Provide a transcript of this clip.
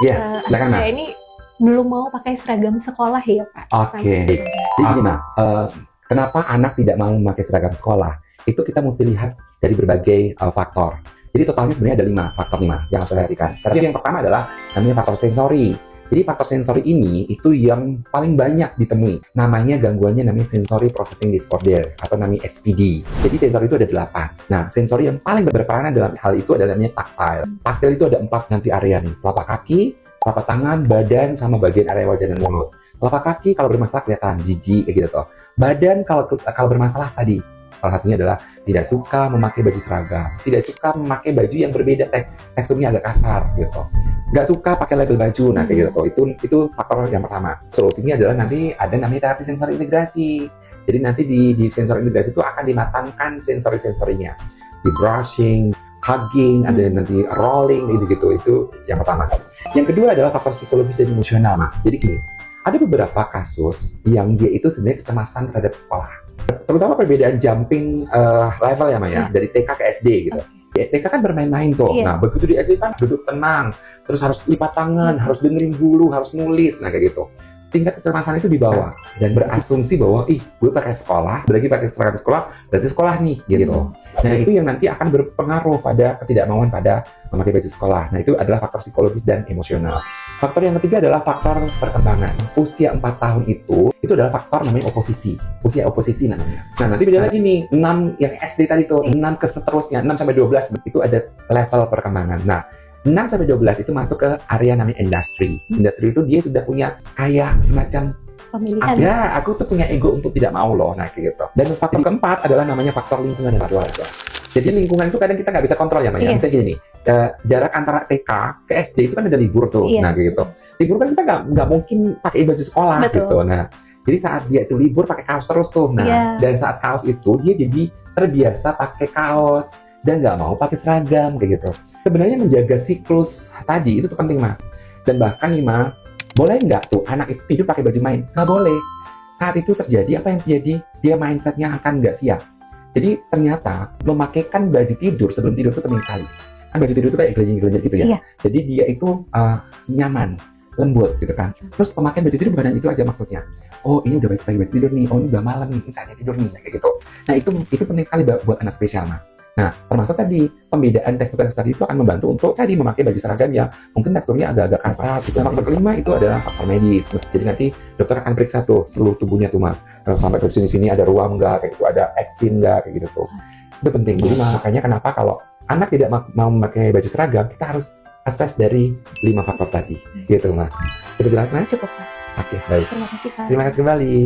Silakan, Saya ini belum mau pakai seragam sekolah ya Pak. Oke. Jadi gini, kenapa anak tidak mau memakai seragam sekolah? Itu kita mesti lihat dari berbagai faktor. Jadi totalnya sebenarnya ada 5 faktor yang harus saya perhatikan. Tapi yang pertama adalah namanya faktor sensori. Jadi faktor sensori ini itu yang paling banyak ditemui. Namanya gangguannya namanya sensory processing disorder atau namanya SPD. Jadi sensori itu ada 8. Nah, sensori yang paling berperan dalam hal itu adalah namanya taktile. Taktile itu ada 4 nanti area nih. Telapak kaki, telapak tangan, badan, sama bagian area wajah dan mulut. Telapak kaki kalau bermasalah kelihatan jijik kayak gitu toh. Badan kalau bermasalah tadi salah satunya adalah tidak suka memakai baju seragam, tidak suka memakai baju yang berbeda, teksturnya agak kasar gitu, nggak suka pakai label baju, nah kayak gitu. Itu faktor yang pertama. Solusinya adalah nanti ada namanya terapi sensori integrasi. Jadi nanti di sensor integrasi itu akan dimatangkan sensori-sensorinya, di brushing, hugging, ada nanti rolling gitu. Itu yang pertama. Yang kedua adalah faktor psikologis dan emosional. Jadi gini, ada beberapa kasus yang dia itu sebenarnya kecemasan terhadap sekolah. Terutama perbedaan jumping level ya Maya, dari TK ke SD gitu. Ya, TK kan bermain-main tuh. Nah, begitu di SD kan duduk tenang, terus harus lipat tangan, harus dengerin guru, harus nulis, nah kayak gitu. Tingkat kecemasan itu di bawah dan berasumsi bahwa gue pakai sekolah, berarti pakai seragam sekolah, berarti sekolah nih gitu. Nah, itu yang nanti akan berpengaruh pada ketidakmauan pada memakai baju sekolah. Nah, itu adalah faktor psikologis dan emosional. Faktor yang ketiga adalah faktor perkembangan. Usia 4 tahun itu adalah faktor namanya oposisi. Usia oposisi namanya. Nah, nanti beda lagi nih, 6 yang SD tadi tuh, 6 ke seterusnya, 6 sampai 12 itu ada level perkembangan. Nah, 6 sampai 12 itu masuk ke area namanya industri. Industri itu dia sudah punya kayak semacam Pemilihan. aku tuh punya ego untuk tidak mau loh, nah kayak gitu. Dan faktor keempat adalah namanya faktor lingkungan dan keluarga. Jadi lingkungan itu kadang kita nggak bisa kontrol ya, Maya. Misalnya gini nih, jarak antara TK ke SD itu kan ada libur tuh, nah kayak gitu. Libur kan kita nggak mungkin pakai baju sekolah gitu. Nah, jadi saat dia itu libur pakai kaos terus tuh, nah dan saat kaos itu dia jadi terbiasa pakai kaos dan nggak mau pakai seragam kayak gitu. Sebenarnya menjaga siklus tadi itu tuh penting, Ma. Dan bahkan nih, Ma, boleh nggak tuh anak itu tidur pakai baju main? Nggak boleh. Saat itu terjadi, apa yang terjadi? Dia mindsetnya akan nggak siap. Jadi ternyata memakaikan baju tidur sebelum tidur itu penting sekali. Kan baju tidur itu kayak gelanjing-gelanjing gitu ya. Jadi dia itu nyaman, lembut gitu kan. Terus pemakaian baju tidur bukan itu aja maksudnya. Oh, ini udah pakai baju tidur nih. Oh, ini udah malam nih. Ini saatnya tidur nih, kayak gitu. Nah, itu penting sekali buat anak spesial, Ma. Nah, termasuk tadi pembedaan tekstur tadi itu akan membantu untuk tadi memakai baju seragam yang mungkin teksturnya agak-agak kasar. Nah, faktor kelima itu adalah faktor medis. Jadi nanti dokter akan periksa tuh seluruh tubuhnya tuh, Ma. Sampai ke sini-sini ada ruam nggak, kayak gitu, ada eksim nggak, kayak gitu tuh. Itu penting. Jadi makanya kenapa kalau anak tidak mau memakai baju seragam, kita harus assess dari 5 faktor tadi. Gitu, Ma. Sudah jelas, Ma? Cukup Pak. Oke, baik. Terima kasih Pak. Terima kasih kembali.